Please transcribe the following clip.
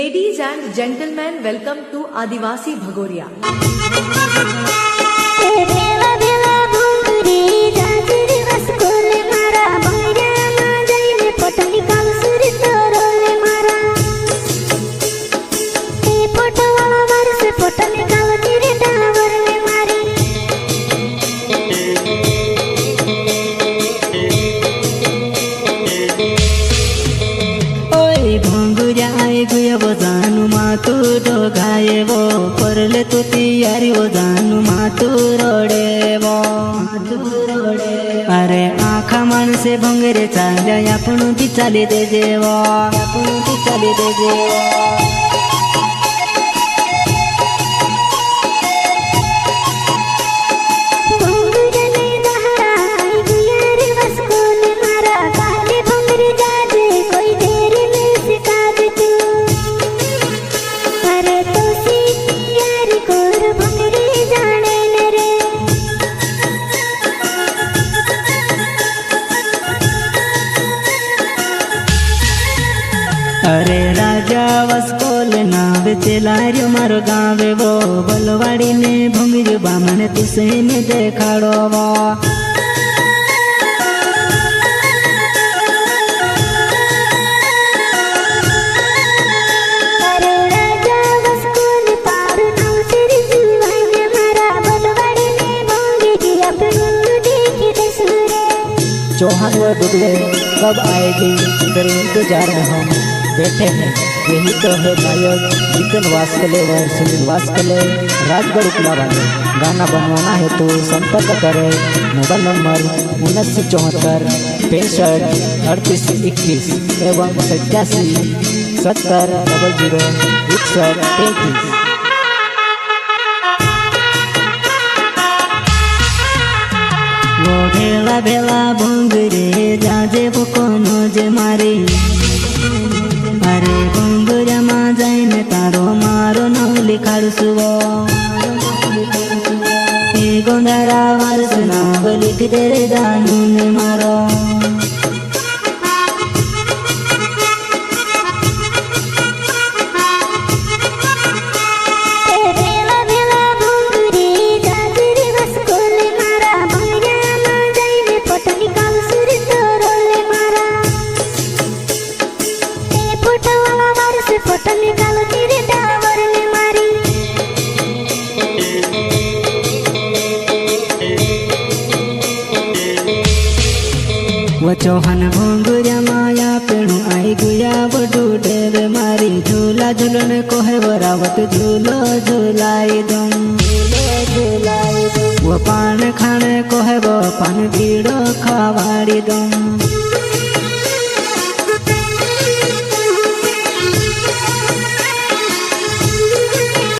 Ladies and gentlemen, welcome to Adivasi Bhagoria. जानु मातु डोगाए वो परले तू तैयारी वो जानु मातु रोडे वो अरे आखा मन से भंगरे चाल्या आपण ती चाली दे जेवो आपण ती चाली दे जेवो अरे राजा वस्कोल नाव चलार्यो मारो गावे वो बलवाड़ी ने भंगिर बामण तुसे ने देखाड़ो वो चौहान व दुबले कब आएगी इधर इंतजार में हम बैठे हैं। यही तो है नायक जितन वास्कले व सुनील वास्कले राजगढ़ उपला वाले। गाना बनवाना है तो संपर्क करें मोबाइल नंबर 7974 65 38 21 एवं 87 70 00 61 33। वो भेला भेला भंगरे जाजे वो कोनो जे मारी अरे भंगरा मा जाइने तारो मारो न लिखाड़सुवो ए गोंधारा वारस ना लिख दे रे जानू ने मारो वो चौहान भोंगुरिया माया पेणु आई गुया बडू डेवे मारी झूला झूलन को है बरावत झूलो झूलाई दम वो पान खाने को है वो पान बीड़ो खावाड़ी दम।